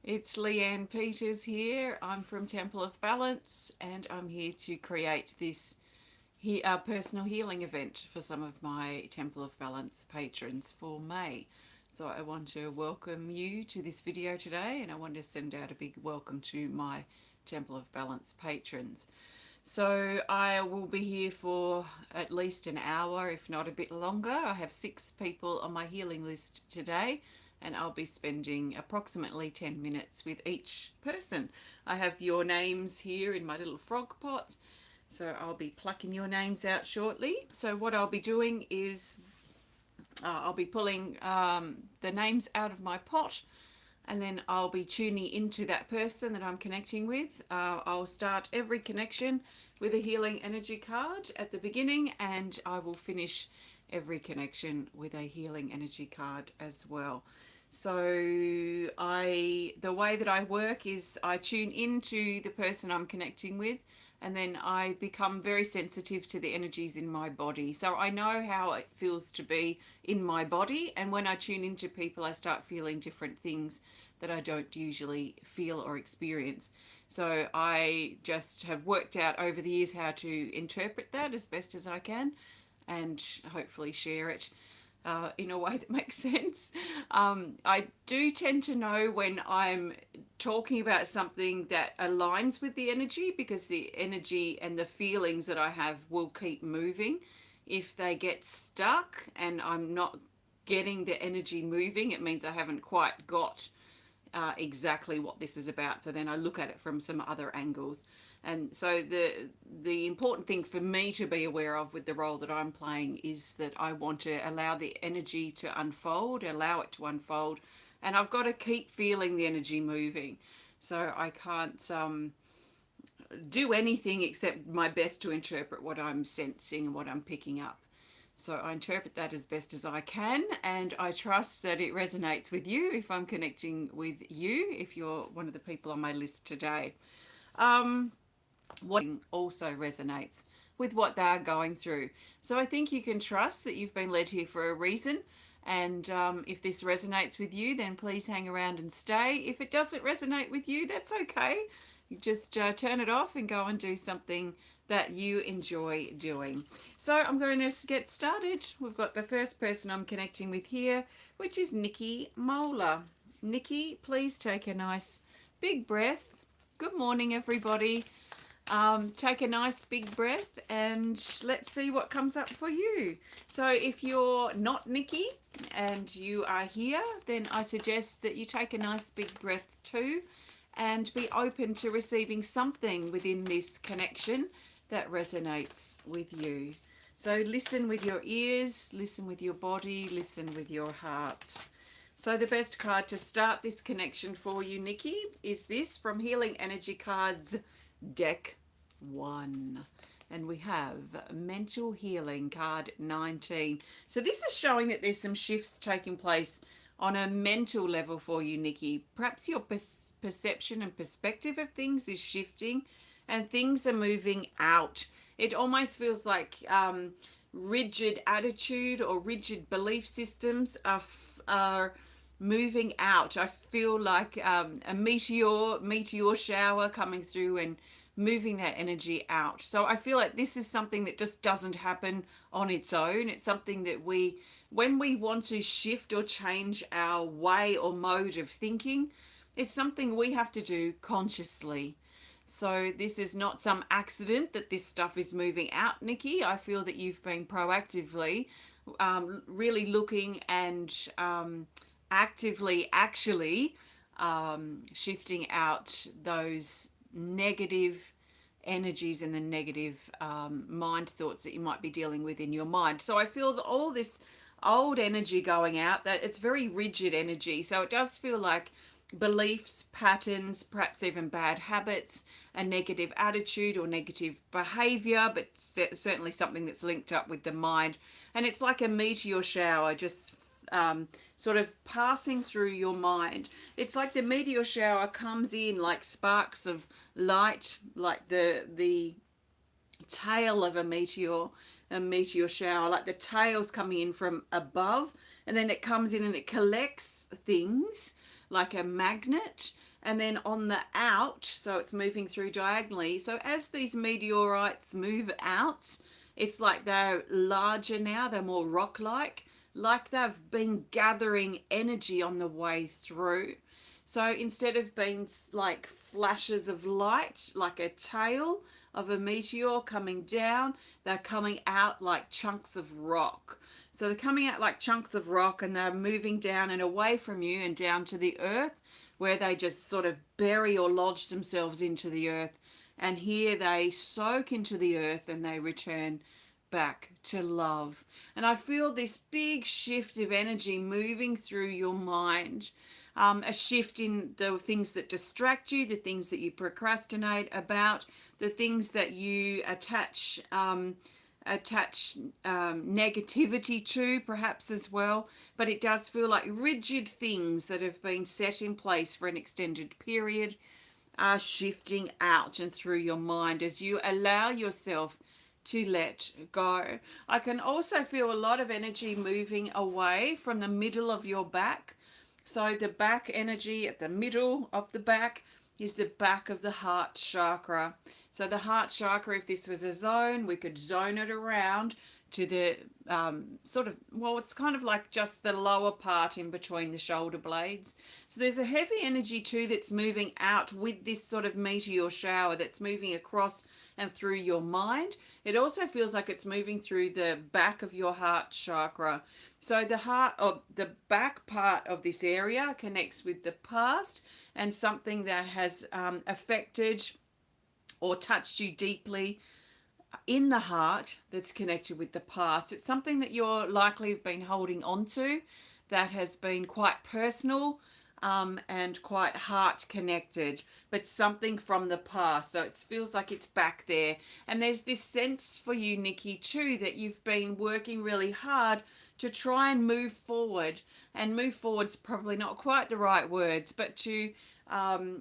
It's Leanne Peters here. I'm from Temple of Balance and I'm here to create this personal healing event for some of my Temple of Balance patrons for May. So I want to welcome you to this video today, and I want to send out a big welcome to my Temple of Balance patrons. So I will be here for at least an hour, if not a bit longer. I have 6 people on my healing list today, and I'll be spending approximately 10 minutes with each person. I have your names here in my little frog pot, so I'll be plucking your names out shortly. So what I'll be doing is I'll be pulling the names out of my pot, and then I'll be tuning into that person that I'm connecting with. I'll start every connection with a healing energy card at the beginning, and I will finish every connection with a healing energy card as well. So the way that I work is I tune into the person I'm connecting with, and then I become very sensitive to the energies in my body. So I know how it feels to be in my body, and when I tune into people, I start feeling different things that I don't usually feel or experience. So I just have worked out over the years how to interpret that as best as I can, and hopefully share it in a way that makes sense. I do tend to know when I'm talking about something that aligns with the energy, because the energy and the feelings that I have will keep moving. If they get stuck and I'm not getting the energy moving, it means I haven't quite got exactly what this is about. So then I look at it from some other angles. And so the important thing for me to be aware of with the role that I'm playing is that I want to allow the energy to unfold, allow it to unfold, and I've got to keep feeling the energy moving. So I can't do anything except my best to interpret what I'm sensing and what I'm picking up. So I interpret that as best as I can, and I trust that it resonates with you if I'm connecting with you, if you're one of the people on my list today. What also resonates with what they're going through. So I think you can trust that you've been led here for a reason. And if this resonates with you, then please hang around and stay. If it doesn't resonate with you, that's okay. You just turn it off and go and do something that you enjoy doing. So I'm going to get started. We've got the first person I'm connecting with here, which is Nicki Mohler. Nicki, please take a nice big breath. Good morning, everybody. Take a nice big breath and let's see what comes up for you. So if you're not Nicki and you are here, then I suggest that you take a nice big breath too, and be open to receiving something within this connection that resonates with you. So listen with your ears, listen with your body, listen with your heart. So the best card to start this connection for you, Nicki, is this from Healing Energy Cards Deck 1. And we have Mental Healing card 19. So this is showing that there's some shifts taking place on a mental level for you, Nicki. Perhaps your perception and perspective of things is shifting and things are moving out. It almost feels like rigid attitude or rigid belief systems are moving out. I feel like a meteor shower coming through and moving that energy out. So I feel like this is something that just doesn't happen on its own. It's something that when we want to shift or change our way or mode of thinking, it's something we have to do consciously. So this is not some accident that this stuff is moving out, Nicki. I feel that you've been proactively really looking and actively actually shifting out those negative energies and the negative mind thoughts that you might be dealing with in your mind. So I feel that all this old energy going out, that it's very rigid energy. So it does feel like beliefs, patterns, perhaps even bad habits, a negative attitude or negative behavior, but certainly something that's linked up with the mind. And it's like a meteor shower just sort of passing through your mind. It's like the meteor shower comes in like sparks of light, like the tail of a meteor shower, like the tail's coming in from above, and then it comes in and it collects things like a magnet, and then on the out, so it's moving through diagonally. So as these meteorites move out, it's like they're larger now, they're more like they've been gathering energy on the way through. So instead of being like flashes of light, like a tail of a meteor coming down, they're coming out like chunks of rock. So they're coming out like chunks of rock, and they're moving down and away from you and down to the earth, where they just sort of bury or lodge themselves into the earth. And here they soak into the earth and they return back to love. And I feel this big shift of energy moving through your mind. A shift in the things that distract you, the things that you procrastinate about, the things that you attach negativity to, perhaps, as well. But it does feel like rigid things that have been set in place for an extended period are shifting out and through your mind as you allow yourself to let go. I can also feel a lot of energy moving away from the middle of your back. So the back energy at the middle of the back is the back of the heart chakra. So the heart chakra, if this was a zone, we could zone it around to the sort of, well, it's kind of like just the lower part in between the shoulder blades. So there's a heavy energy too that's moving out with this sort of meteor shower that's moving across and through your mind. It also feels like it's moving through the back of your heart chakra. So the heart, or the back part of this area, connects with the past and something that has affected or touched you deeply in the heart that's connected with the past. It's something that you're likely been holding on to that has been quite personal and quite heart connected, but something from the past. So it feels like it's back there. And there's this sense for you, Nicki, too, that you've been working really hard to try and move forward. And move forward's probably not quite the right words, but to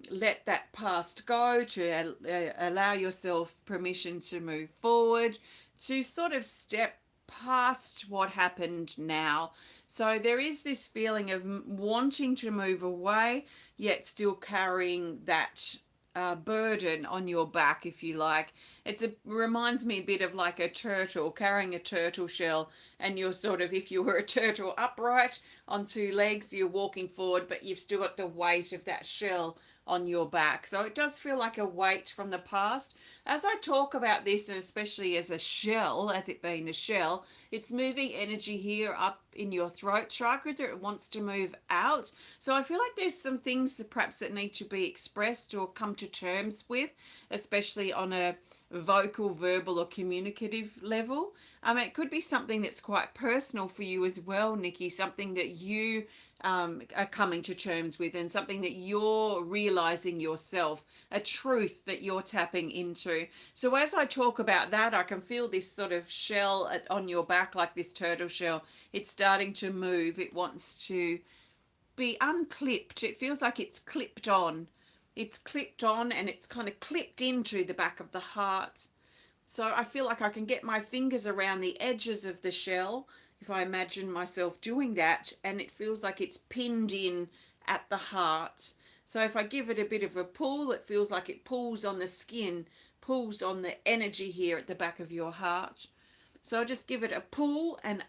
let that past go, to allow yourself permission to move forward, to sort of step past what happened now. So there is this feeling of wanting to move away, yet still carrying that burden on your back, if you like. Reminds me a bit of like a turtle, carrying a turtle shell, and you're sort of, if you were a turtle upright on two legs, you're walking forward, but you've still got the weight of that shell on your back. So it does feel like a weight from the past. As I talk about this, and especially as a shell, as it being a shell, it's moving energy here up in your throat chakra that it wants to move out. So I feel like there's some things perhaps that need to be expressed or come to terms with, especially on a vocal, verbal, or communicative level. It could be something that's quite personal for you as well, Nicki, something that you are coming to terms with, and something that you're realizing yourself, a truth that you're tapping into. So as I talk about that, I can feel this sort of shell on your back, like this turtle shell. It's starting to move. It wants to be unclipped. It feels like it's clipped on. It's clipped on, and it's kind of clipped into the back of the heart. So I feel like I can get my fingers around the edges of the shell, if I imagine myself doing that, and it feels like it's pinned in at the heart. So if I give it a bit of a pull, it feels like it pulls on the skin, pulls on the energy here at the back of your heart. So I'll just give it a pull and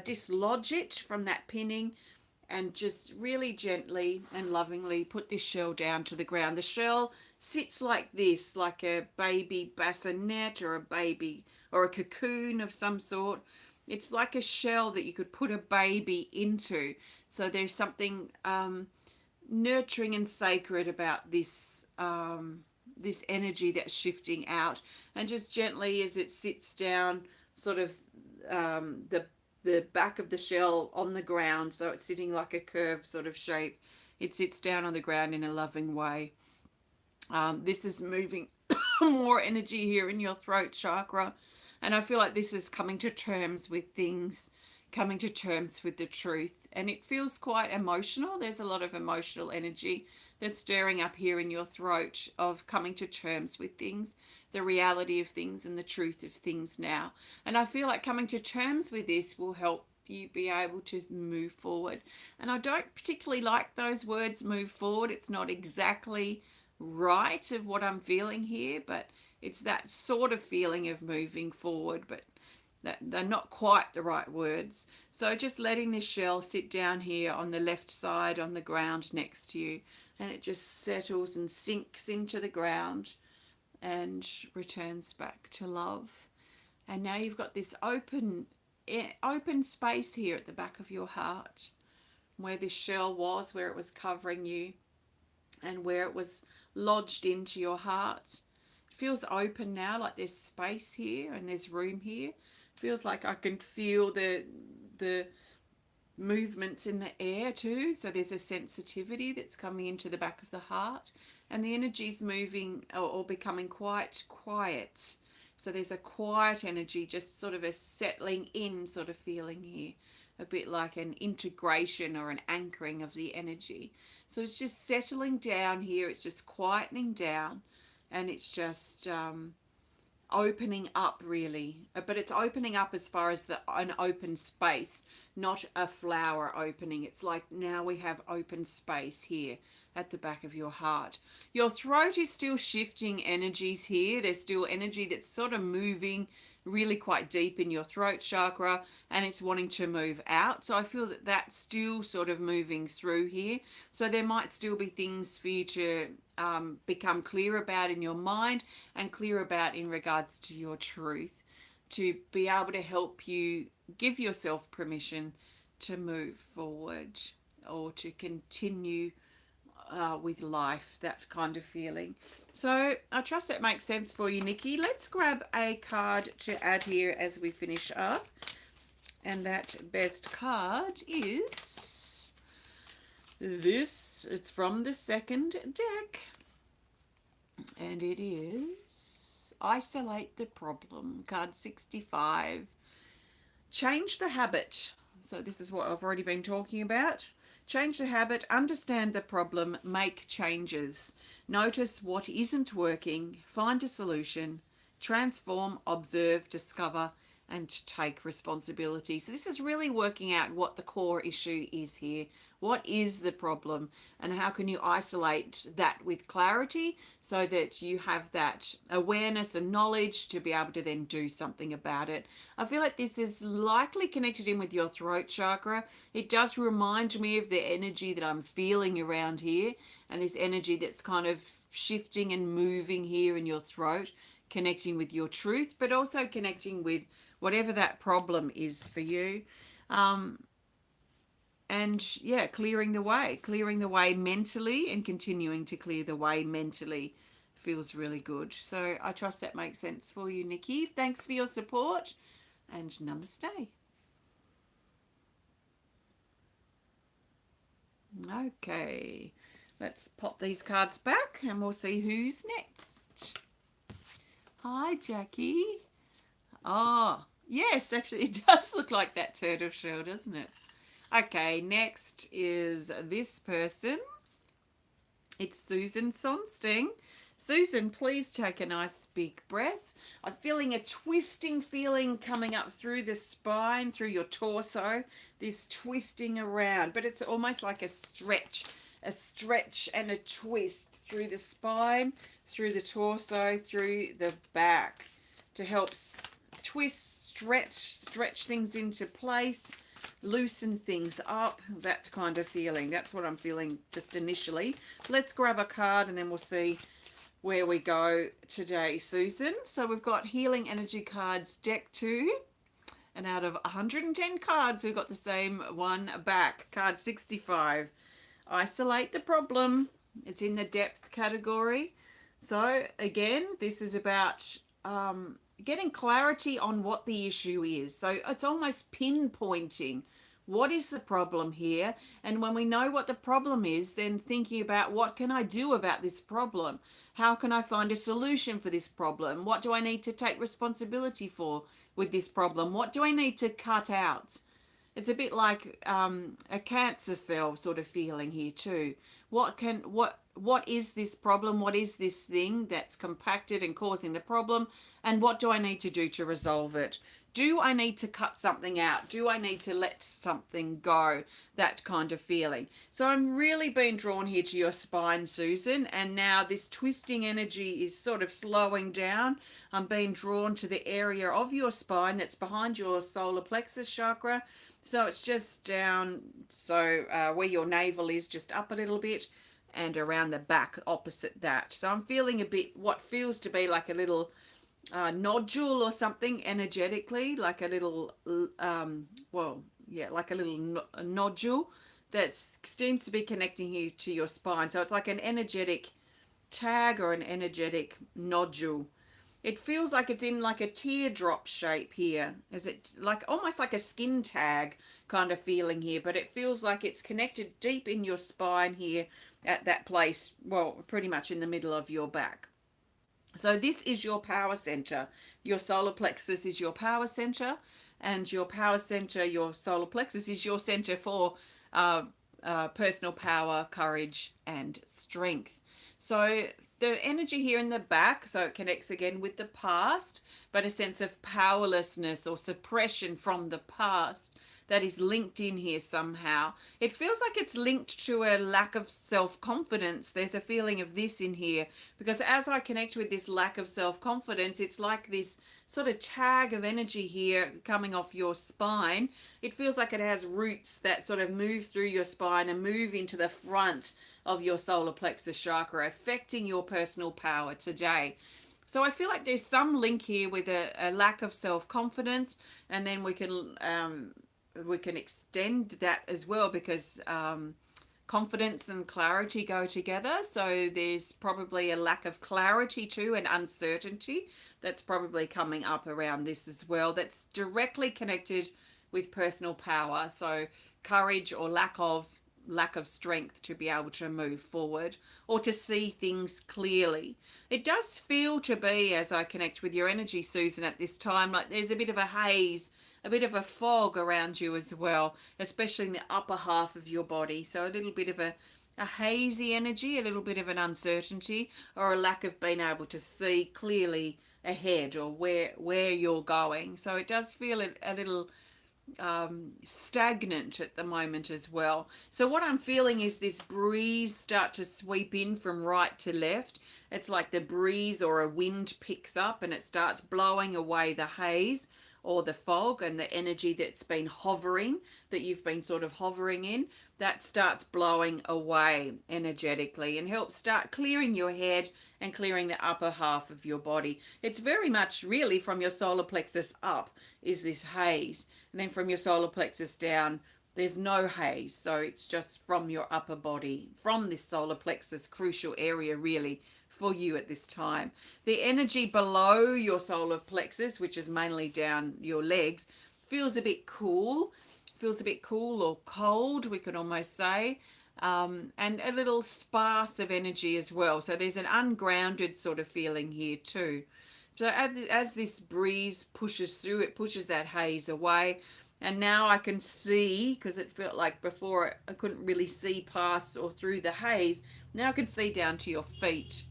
dislodge it from that pinning, and just really gently and lovingly put this shell down to the ground. The shell sits like this, like a baby bassinet or a baby or a cocoon of some sort. It's like a shell that you could put a baby into. So there's something nurturing and sacred about this this energy that's shifting out. And just gently, as it sits down, sort of the back of the shell on the ground, so it's sitting like a curved sort of shape. It sits down on the ground in a loving way. This is moving more energy here in your throat chakra. And I feel like this is coming to terms with things, coming to terms with the truth. And it feels quite emotional. There's a lot of emotional energy that's stirring up here in your throat, of coming to terms with things, the reality of things and the truth of things now. And I feel like coming to terms with this will help you be able to move forward. And I don't particularly like those words, move forward. It's not exactly right of what I'm feeling here, but it's that sort of feeling of moving forward, but that they're not quite the right words. So just letting this shell sit down here on the left side on the ground next to you, and it just settles and sinks into the ground and returns back to love. And now you've got this open space here at the back of your heart, where this shell was, where it was covering you and where it was lodged into your heart. It feels open now, like there's space here and there's room here. It feels like I can feel the movements in the air too. So there's a sensitivity that's coming into the back of the heart, and the energy's moving or becoming quite quiet. So there's a quiet energy, just sort of a settling in sort of feeling here, a bit like an integration or an anchoring of the energy. So it's just settling down here, it's just quietening down, and it's just opening up really. But it's opening up as far as an open space, not a flower opening. It's like now we have open space here at the back of your heart. Your throat is still shifting energies here. There's still energy that's sort of moving really quite deep in your throat chakra, and it's wanting to move out. So I feel that that's still sort of moving through here. So there might still be things for you to become clear about in your mind and clear about in regards to your truth, to be able to help you give yourself permission to move forward or to continue with life, that kind of feeling. So I trust that makes sense for you, Nicki. Let's grab a card to add here as we finish up. And that best card is this. It's from the second deck. And it is Isolate the Problem, card 65. Change the habit. So this is what I've already been talking about. Change the habit, understand the problem, make changes. Notice what isn't working, find a solution, transform, observe, discover, and take responsibility. So this is really working out what the core issue is here. What is the problem, and how can you isolate that with clarity so that you have that awareness and knowledge to be able to then do something about it. I feel like this is likely connected in with your throat chakra. It does remind me of the energy that I'm feeling around here, and this energy that's kind of shifting and moving here in your throat, connecting with your truth, but also connecting with whatever that problem is for you. And yeah, clearing the way mentally, and continuing to clear the way mentally feels really good. So I trust that makes sense for you, Nicki. Thanks for your support, and namaste. Okay, let's pop these cards back and we'll see who's next. Hi, Jackie. Oh, yes, actually it does look like that turtle shell, doesn't it? Okay, next is this person. It's Susan Sonsteng. Susan, please take a nice big breath. I'm feeling a twisting feeling coming up through the spine, through your torso, this twisting around, but it's almost like a stretch and a twist through the spine, through the torso, through the back, to help twist, stretch things into place, loosen things up, that kind of feeling. That's what I'm feeling just initially. Let's grab a card and then we'll see where we go today, Susan. So we've got Healing Energy Cards Deck 2. And out of 110 cards, we've got the same one back. Card 65. Isolate the problem. It's in the depth category. So again, this is about getting clarity on what the issue is. So it's almost pinpointing what is the problem here. And when we know what the problem is, then thinking about what can I do about this problem? How can I find a solution for this problem? What do I need to take responsibility for with this problem? What do I need to cut out? It's a bit like a cancer cell sort of feeling here too. What is this problem? What is this thing that's compacted and causing the problem? And what do I need to do to resolve it? do I need to cut something out? Do I need to let something go? That kind of feeling. So I'm really being drawn here to your spine, Susan. And now this twisting energy is sort of slowing down. I'm being drawn to the area of your spine that's behind your solar plexus chakra. So it's just down, so where your navel is, just up a little bit, and around the back opposite that. So I'm feeling a bit what feels to be like a little nodule or something energetically, like a little, like a little nodule that seems to be connecting you to your spine. So it's like an energetic tag or an energetic nodule. It feels like it's in like a teardrop shape here. Is it like almost like a skin tag kind of feeling here, but it feels like it's connected deep in your spine here at that place, well, pretty much in the middle of your back. So this is your power center. Your solar plexus is your power center, and your power center, your solar plexus, is your center for personal power, courage, and strength. So the energy here in the back, so it connects again with the past, but a sense of powerlessness or suppression from the past that is linked in here somehow. It feels like it's linked to a lack of self-confidence. There's a feeling of this in here, because as I connect with this lack of self-confidence, it's like this sort of tag of energy here coming off your spine. It feels like it has roots that sort of move through your spine and move into the front of your solar plexus chakra, affecting your personal power today. So I feel like there's some link here with a lack of self-confidence, and then we can extend that as well, because confidence and clarity go together. So there's probably a lack of clarity too, and uncertainty that's probably coming up around this as well, that's directly connected with personal power. So courage or lack of strength to be able to move forward or to see things clearly. It does feel to be, as I connect with your energy, Susan, at this time, like there's a bit of a haze, a bit of a fog around you as well, especially in the upper half of your body. So a little bit of a hazy energy, a little bit of an uncertainty, or a lack of being able to see clearly ahead or where you're going. So it does feel a little stagnant at the moment as well. So what I'm feeling is this breeze start to sweep in from right to left. It's like the breeze or a wind picks up and it starts blowing away the haze or the fog and the energy that's been hovering, that you've been sort of hovering in. That starts blowing away energetically and helps start clearing your head and clearing the upper half of your body. It's very much really from your solar plexus up is this haze. And then from your solar plexus down, there's no haze. So it's just from your upper body, from this solar plexus crucial area really for you at this time. The energy below your solar plexus, which is mainly down your legs, feels a bit cool. Feels a bit cool or cold, we could almost say. And a little sparse of energy as well. So there's an ungrounded sort of feeling here too. So as this breeze pushes through, it pushes that haze away. And now I can see, because it felt like before I couldn't really see past or through the haze. Now I can see down to your feet.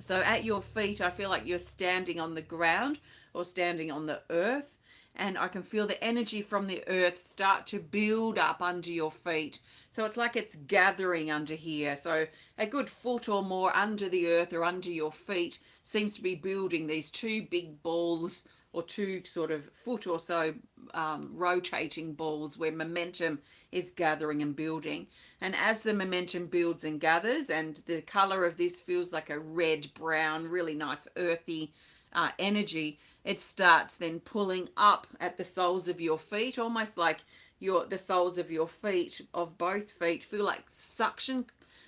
So at your feet, I feel like you're standing on the ground or standing on the earth. And I can feel the energy from the earth start to build up under your feet. So it's like it's gathering under here. So a good foot or more under the earth or under your feet seems to be building these two big balls, or two sort of foot or so rotating balls where momentum is gathering and building. And as the momentum builds and gathers, and the color of this feels like a red brown, really nice earthy energy, it starts then pulling up at the soles of your feet, almost like the soles of your feet, of both feet, feel like suction,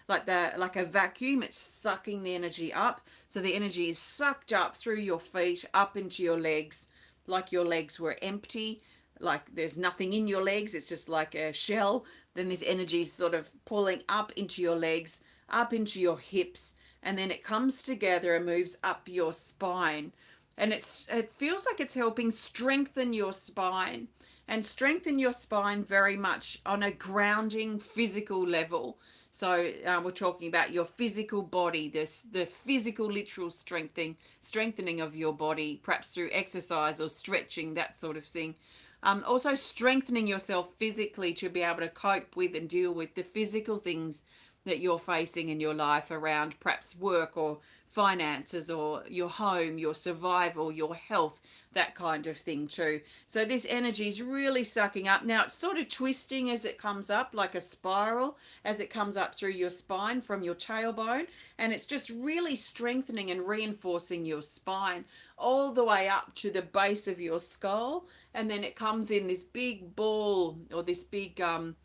like a vacuum. It's sucking the energy up. So the energy is sucked up through your feet, up into your legs, like your legs were empty, like there's nothing in your legs, it's just like a shell. Then this energy is sort of pulling up into your legs, up into your hips, and then it comes together and moves up your spine. And it feels like it's helping strengthen your spine, and strengthen your spine very much on a grounding physical level. So we're talking about your physical body, the physical literal strengthening of your body, perhaps through exercise or stretching, that sort of thing. Also strengthening yourself physically to be able to cope with and deal with the physical things that you're facing in your life around perhaps work or finances or your home, your survival, your health, that kind of thing too. So this energy is really sucking up. Now it's sort of twisting as it comes up, like a spiral, as it comes up through your spine from your tailbone, and it's just really strengthening and reinforcing your spine all the way up to the base of your skull, and then it comes in this big ball, or this big and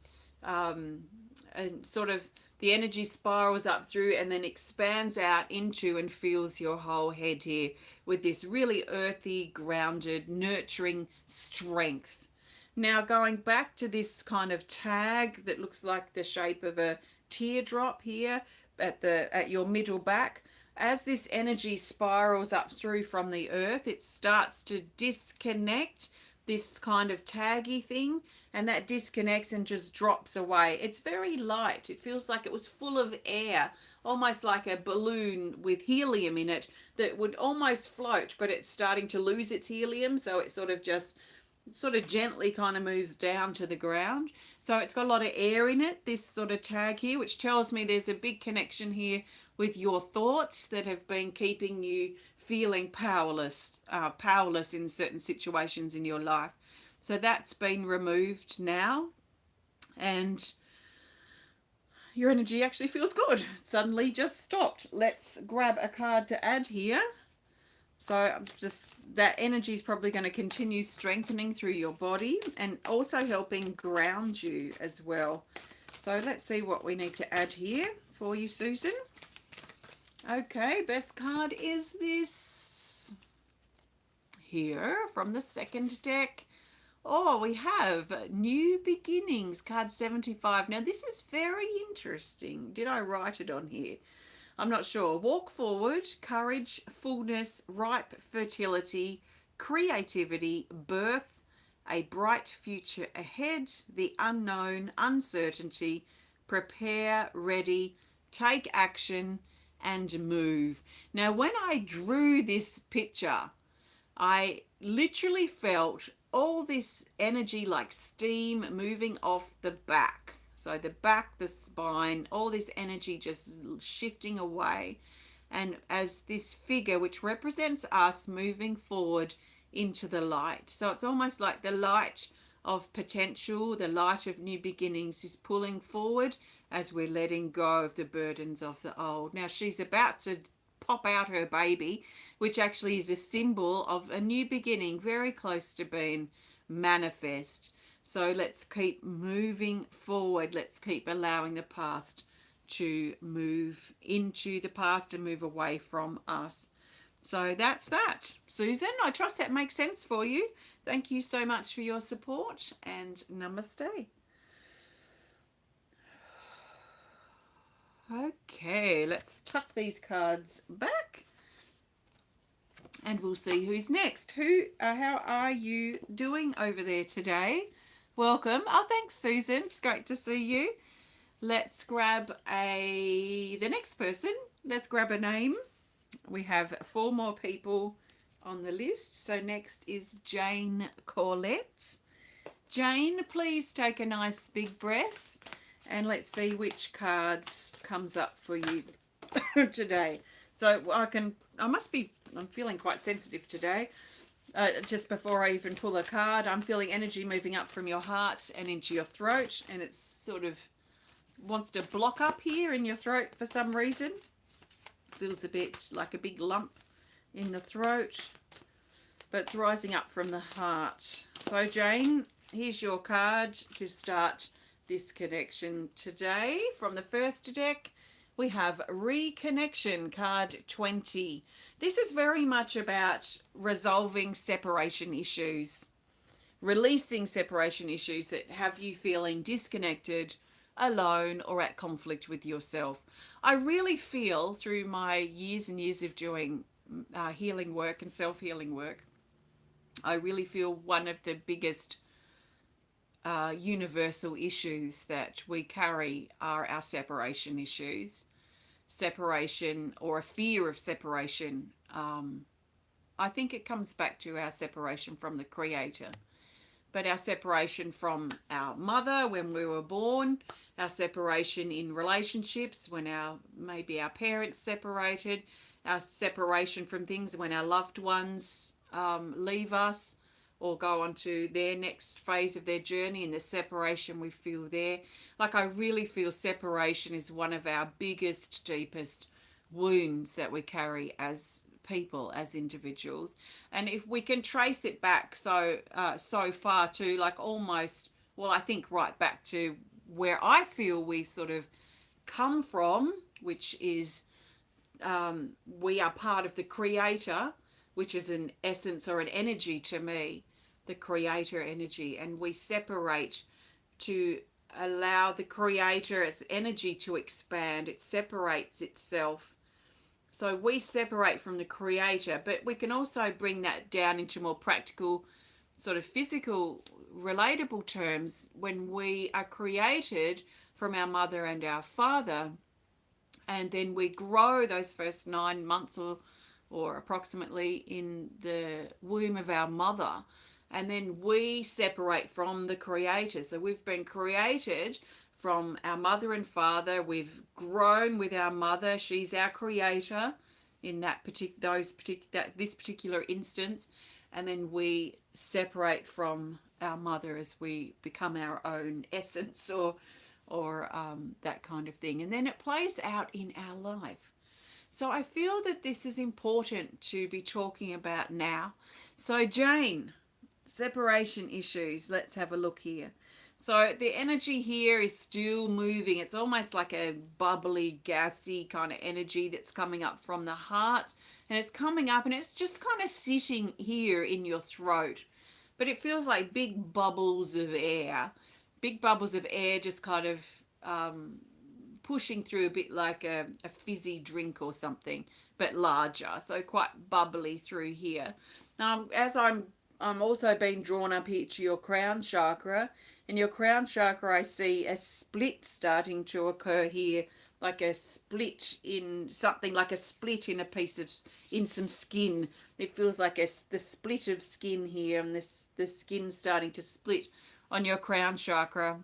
sort of the energy spirals up through and then expands out into and fills your whole head here with this really earthy, grounded, nurturing strength. Now going back to this kind of tag that looks like the shape of a teardrop here at your middle back, as this energy spirals up through from the earth, it starts to disconnect this kind of taggy thing, and that disconnects and just drops away. It's very light. It feels like it was full of air, almost like a balloon with helium in it that would almost float, but it's starting to lose its helium, so it sort of gently kind of moves down to the ground. So it's got a lot of air in it, this sort of tag here, which tells me there's a big connection here with your thoughts that have been keeping you feeling powerless in certain situations in your life. So that's been removed now, and your energy actually feels good. Suddenly just stopped. Let's grab a card to add here. So just that energy is probably going to continue strengthening through your body and also helping ground you as well. So let's see what we need to add here for you, Susan. Okay, best card is this here from the second deck. Oh, we have New Beginnings, card 75. Now, this is very interesting. Did I write it on here? I'm not sure. Walk forward, courage, fullness, ripe fertility, creativity, birth, a bright future ahead, the unknown, uncertainty, prepare, ready, take action, and move. Now, when I drew this picture, I literally felt all this energy like steam moving off the back. So the back, the spine, all this energy just shifting away. And as this figure, which represents us moving forward into the light. So it's almost like the light of potential, the light of new beginnings is pulling forward as we're letting go of the burdens of the old. Now she's about to pop out her baby, which actually is a symbol of a new beginning, very close to being manifest. So let's keep moving forward. Let's keep allowing the past to move into the past and move away from us. So that's that. Susan, I trust that makes sense for you. Thank you so much for your support, and namaste. Okay, let's tuck these cards back and we'll see who's next. How are you doing over there today? Welcome. Oh, thanks, Susan. It's great to see you. Let's grab the next person. Let's grab a name. We have 4 more people on the list. So next is Jane Corlett. Jane, please take a nice big breath and let's see which cards comes up for you today. So I'm feeling quite sensitive today. Just before I even pull a card, I'm feeling energy moving up from your heart and into your throat, and it's sort of wants to block up here in your throat for some reason. Feels a bit like a big lump in the throat, but it's rising up from the heart. So Jane, here's your card to start this connection today. From the first deck, we have Reconnection, card 20. This is very much about resolving separation issues, releasing separation issues that have you feeling disconnected, alone, or at conflict with yourself. I really feel through my years and years of doing healing work and self-healing work, I really feel one of the biggest universal issues that we carry are our separation issues, separation or a fear of separation. I think it comes back to our separation from the Creator, but our separation from our mother when we were born, our separation in relationships when maybe our parents separated, our separation from things when our loved ones leave us or go on to their next phase of their journey, and the separation we feel there. Like, I really feel separation is one of our biggest, deepest wounds that we carry as people, as individuals. And if we can trace it back so far to, like, almost, well, I think right back to where I feel we sort of come from, which is we are part of the Creator, which is an essence or an energy to me, the Creator energy, and we separate to allow the Creator's energy to expand. It separates itself. So we separate from the Creator, but we can also bring that down into more practical, sort of physical, relatable terms. When we are created from our mother and our father, and then we grow those first 9 months or approximately in the womb of our mother, and then we separate from the Creator. So we've been created from our mother and father. We've grown with our mother. She's our Creator in this particular instance, and then we separate from our mother as we become our own essence or that kind of thing, and then it plays out in our life. So I feel that this is important to be talking about now. So Jane, separation issues, let's have a look here. So the energy here is still moving. It's almost like a bubbly, gassy kind of energy that's coming up from the heart. And it's coming up and it's just kind of sitting here in your throat. But it feels like big bubbles of air. Big bubbles of air just kind of pushing through, a bit like a fizzy drink or something, but larger. So quite bubbly through here. Now, as I'm also being drawn up here to your crown chakra. In your crown chakra, I see a split starting to occur here, like a split in something, like a split in in some skin. It feels like the split of skin here, and the skin starting to split on your crown chakra.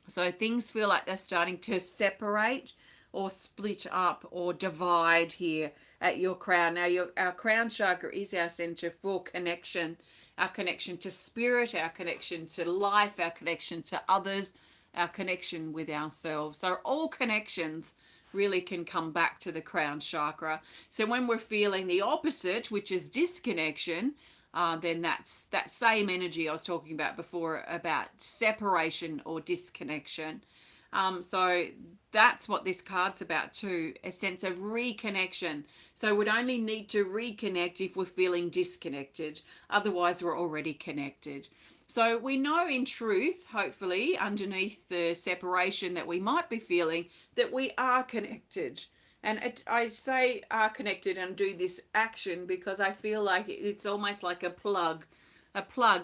So things feel like they're starting to separate or split up or divide here at your crown. Now, our crown chakra is our center for connection. Our connection to spirit, our connection to life, our connection to others, our connection with ourselves. So all connections really can come back to the crown chakra. So when we're feeling the opposite, which is disconnection, then that's that same energy I was talking about before, about separation or disconnection. So that's what this card's about too, a sense of reconnection. So we'd only need to reconnect if we're feeling disconnected. Otherwise, we're already connected. So we know in truth, hopefully, underneath the separation that we might be feeling, that we are connected. And I say are connected and do this action because I feel like it's almost like a plug,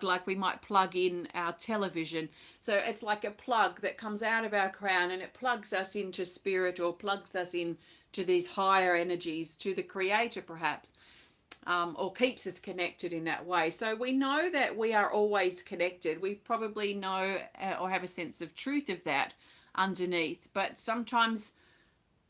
like we might plug in our television. So it's like a plug that comes out of our crown and it plugs us into spirit, or plugs us in to these higher energies, to the Creator perhaps, or keeps us connected in that way. So we know that we are always connected. We probably know or have a sense of truth of that underneath, but sometimes,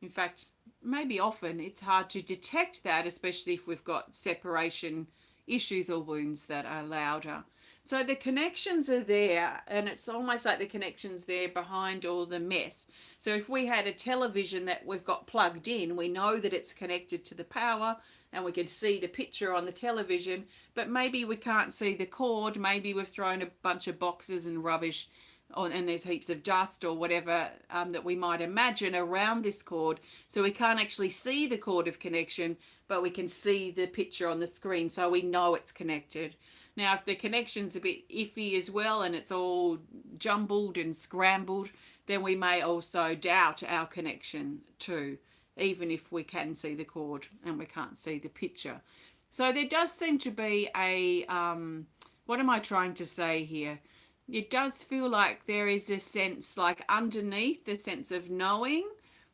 in fact, maybe often, it's hard to detect that, especially if we've got separation issues or wounds that are louder. So the connections are there, and it's almost like the connections there behind all the mess. So if we had a television that we've got plugged in, we know that it's connected to the power and we can see the picture on the television, but maybe we can't see the cord. Maybe we've thrown a bunch of boxes and rubbish and there's heaps of dust or whatever that we might imagine around this cord. So we can't actually see the cord of connection, but we can see the picture on the screen, so we know it's connected. Now, if the connection's a bit iffy as well and it's all jumbled and scrambled, then we may also doubt our connection too, even if we can see the cord and we can't see the picture. So there does seem to be a, what am I trying to say here? it does feel like there is a sense, like underneath the sense of knowing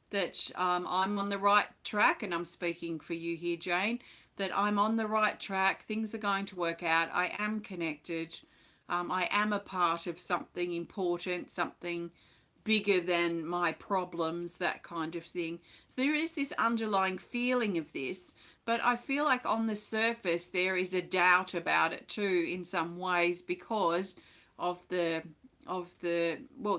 that I'm on the right track, and I'm speaking for you here, Jane, that I'm on the right track. Things are going to work out. I am connected. I am a part of something important, something bigger than my problems, that kind of thing. So there is this underlying feeling of this, but I feel like on the surface there is a doubt about it too in some ways because of the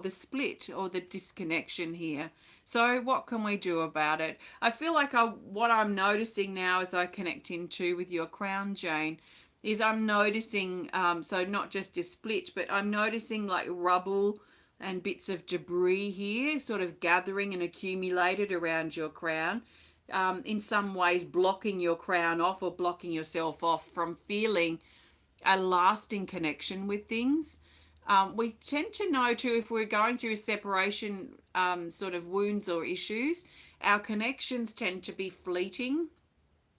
split or the disconnection here. So what can we do about it? I feel like what I'm noticing now as I connect into with your crown, Jane, is I'm noticing, so not just a split, but I'm noticing like rubble and bits of debris here sort of gathering and accumulated around your crown, in some ways blocking your crown off or blocking yourself off from feeling a lasting connection with things. We tend to know too, if we're going through separation sort of wounds or issues, our connections tend to be fleeting.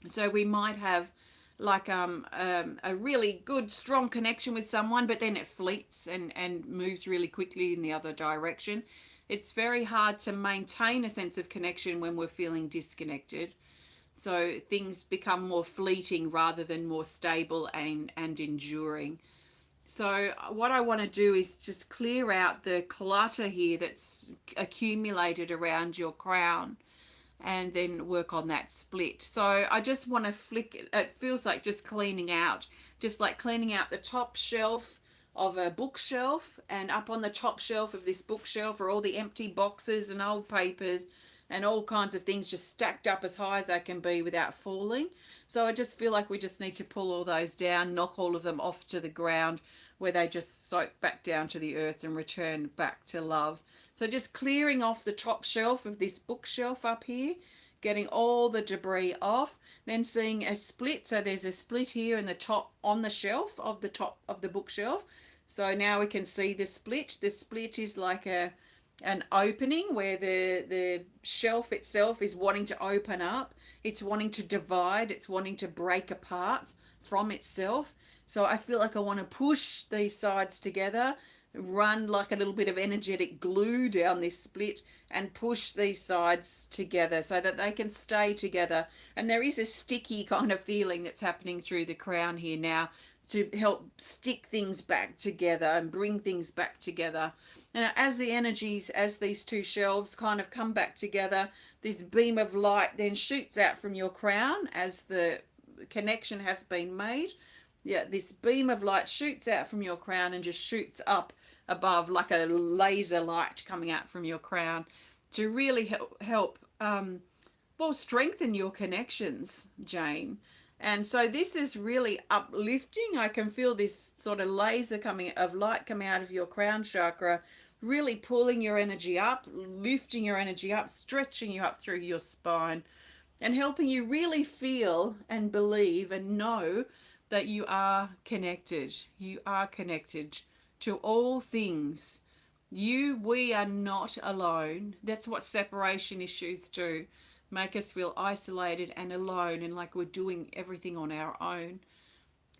So we might have like a really good strong connection with someone, but then it fleets and moves really quickly in the other direction. It's very hard to maintain a sense of connection when we're feeling disconnected. So things become more fleeting rather than more stable and enduring. So what I want to do is just clear out the clutter here that's accumulated around your crown and then work on that split. So I just want to flick, it feels like just cleaning out, just like cleaning out the top shelf of a bookshelf, and up on the top shelf of this bookshelf are all the empty boxes and old papers and all kinds of things just stacked up as high as they can be without falling. So I just feel like we just need to pull all those down, knock all of them off to the ground where they just soak back down to the earth and return back to love. So just clearing off the top shelf of this bookshelf up here, getting all the debris off, then seeing a split. So there's a split here in the top on the shelf of the top of the bookshelf. So now we can see the split. The split is like an opening where the shelf itself is wanting to open up. It's wanting to divide. It's wanting to break apart from itself. So I feel like I want to push these sides together, run like a little bit of energetic glue down this split and push these sides together so that they can stay together. And there is a sticky kind of feeling that's happening through the crown here now to help stick things back together and bring things back together. And as the energies, as these two shelves kind of come back together, this beam of light then shoots out from your crown as the connection has been made. Yeah, this beam of light shoots out from your crown and just shoots up above like a laser light coming out from your crown to really help strengthen your connections, Jane. And so this is really uplifting. I can feel this sort of laser of light coming out of your crown chakra, really pulling your energy up, lifting your energy up, stretching you up through your spine, and helping you really feel and believe and know that you are connected. You are connected to all things. We are not alone. That's what separation issues do. Make us feel isolated and alone and like we're doing everything on our own.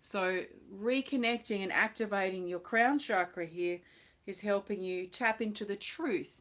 So reconnecting and activating your crown chakra here is helping you tap into the truth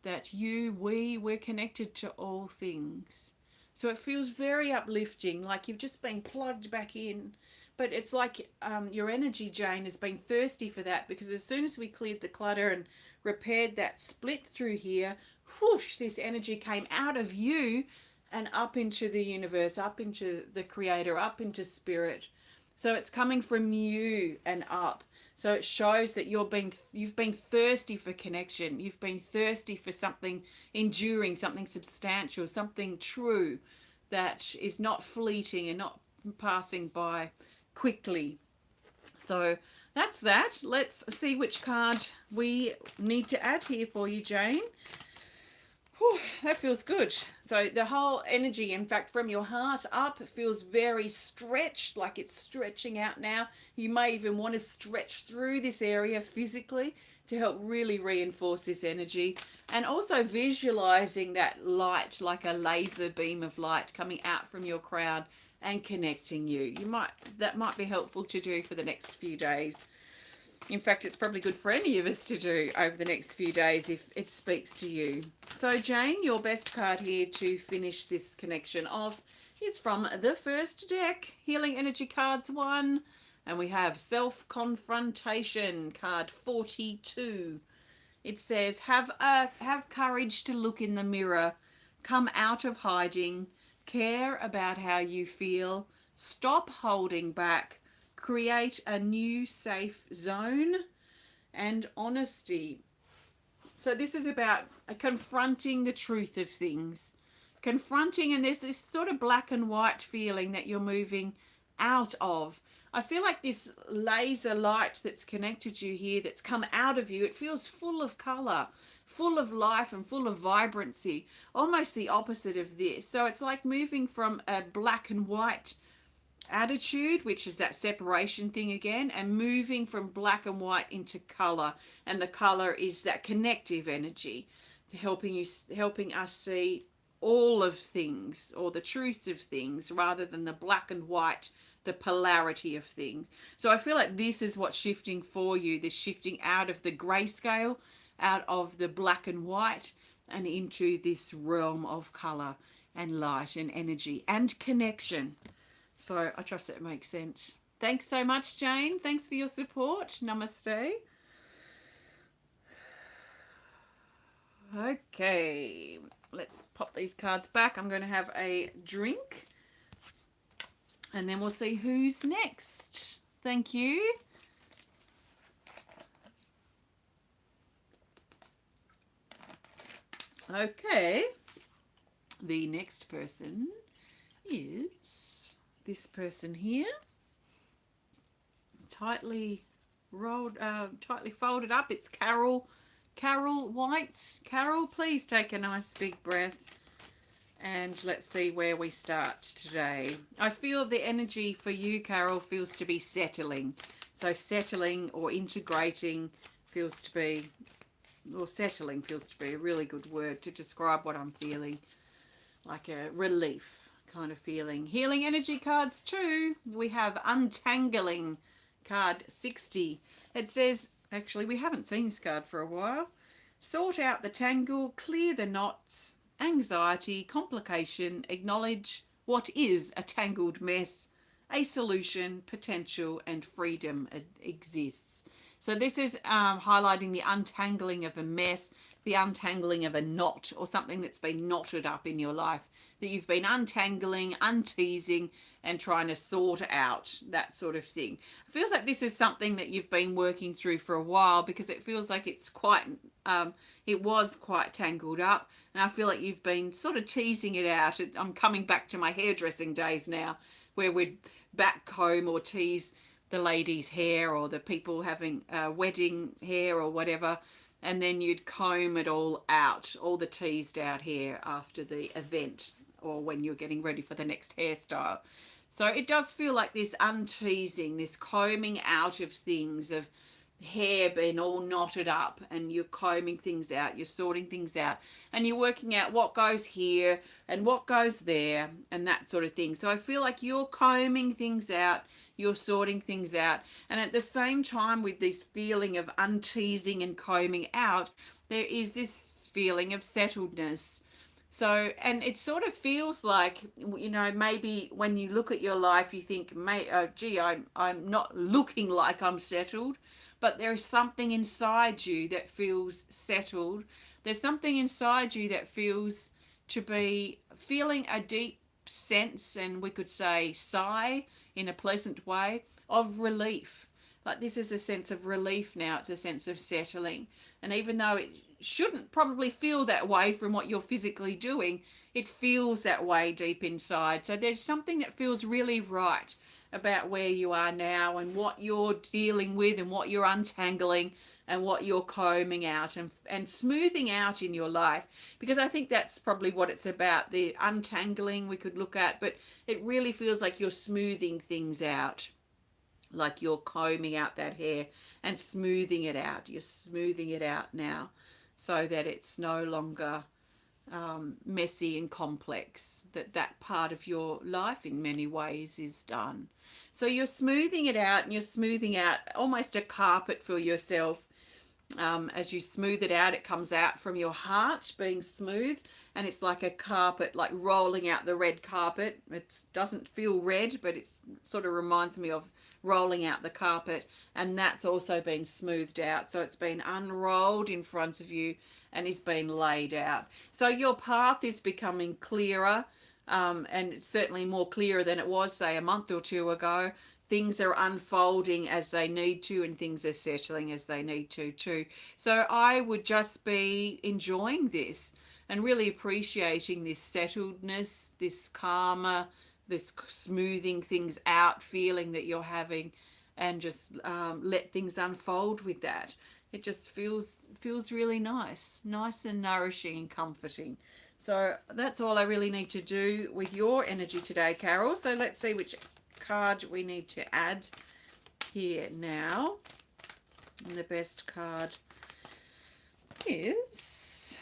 that we're connected to all things. So it feels very uplifting, like you've just been plugged back in. But it's like your energy, Jane, has been thirsty for that, because as soon as we cleared the clutter and repaired that split through here, whoosh, this energy came out of you and up into the universe, up into the creator, up into spirit. So it's coming from you and up. So it shows that you've been thirsty for connection. You've been thirsty for something enduring, something substantial, something true that is not fleeting and not passing by quickly. So that's that. Let's see which card we need to add here for you, Jane. Whew, that feels good. So the whole energy, in fact, from your heart up, feels very stretched, like it's stretching out now. You may even want to stretch through this area physically to help really reinforce this energy. And also visualizing that light, like a laser beam of light coming out from your crown and connecting you. That might be helpful to do for the next few days. In fact, it's probably good for any of us to do over the next few days if it speaks to you. So Jane, your best card here to finish this connection off is from the first deck, Healing Energy Cards 1. And we have Self-Confrontation, card 42. It says, have courage to look in the mirror. Come out of hiding. Care about how you feel. Stop holding back. Create a new safe zone. And honesty. So this is about confronting the truth of things. Confronting, and there's this sort of black and white feeling that you're moving out of. I feel like this laser light that's connected to you here, that's come out of you, it feels full of colour, full of life and full of vibrancy, almost the opposite of this. So it's like moving from a black and white attitude, which is that separation thing again, and moving from black and white into colour. And the colour is that connective energy, to helping us see all of things, or the truth of things, rather than the black and white, the polarity of things. So I feel like this is what's shifting for you, this shifting out of the grayscale, out of the black and white, and into this realm of colour and light and energy and connection. So I trust that makes sense. Thanks so much, Jane. Thanks for your support. Namaste. Okay, let's pop these cards back. I'm going to have a drink. And then we'll see who's next. Thank you. Okay. The next person is this person here. Tightly rolled, tightly folded up. It's Carol. Carol White. Carol, please take a nice big breath. And let's see where we start today. I feel the energy for you, Carol, feels to be settling. So settling or integrating feels to be, or settling feels to be a really good word to describe what I'm feeling. Like a relief kind of feeling. Healing energy cards too. We have Untangling, card 60. It says, actually we haven't seen this card for a while. Sort out the tangle, clear the knots, anxiety, complication, acknowledge what is a tangled mess, a solution, potential, and freedom exists. So this is highlighting the untangling of a mess, the untangling of a knot, or something that's been knotted up in your life, that you've been untangling, unteasing, and trying to sort out, that sort of thing. It feels like this is something that you've been working through for a while, because it feels like it's quite, it was quite tangled up, and I feel like you've been sort of teasing it out. I'm coming back to my hairdressing days now, where we'd back comb or tease the ladies' hair, or the people having wedding hair or whatever, and then you'd comb it all out, all the teased out hair after the event, or when you're getting ready for the next hairstyle. So it does feel like this unteasing, this combing out of things, of hair being all knotted up, and you're combing things out, you're sorting things out, and you're working out what goes here and what goes there and that sort of thing. So I feel like you're combing things out, you're sorting things out, and at the same time, with this feeling of unteasing and combing out, there is this feeling of settledness. So, and it sort of feels like, you know, maybe when you look at your life, you think, gee, I'm not looking like I'm settled, but there is something inside you that feels settled. There's something inside you that feels to be feeling a deep sense, and we could say sigh in a pleasant way, of relief. Like this is a sense of relief now. It's a sense of settling. And even though it shouldn't probably feel that way from what you're physically doing, it feels that way deep inside. So there's something that feels really right about where you are now, and what you're dealing with, and what you're untangling, and what you're combing out and smoothing out in your life. Because I think that's probably what it's about. The untangling we could look at, but it really feels like you're smoothing things out, like you're combing out that hair and smoothing it out. You're smoothing it out now, so that it's no longer messy and complex, that part of your life in many ways is done. So you're smoothing it out, and you're smoothing out almost a carpet for yourself. As you smooth it out, it comes out from your heart being smooth, and it's like a carpet, like rolling out the red carpet. It doesn't feel red, but it's sort of reminds me of rolling out the carpet, and that's also been smoothed out. So it's been unrolled in front of you and is being laid out. So your path is becoming clearer, and it's certainly more clearer than it was, say, a month or two ago. Things are unfolding as they need to, and things are settling as they need to too. So I would just be enjoying this and really appreciating this settledness, this calmer, this smoothing things out feeling that you're having, and just let things unfold with that. It just feels really nice and nourishing and comforting. So that's all I really need to do with your energy today, Carol. So let's see which card we need to add here now. And the best card is...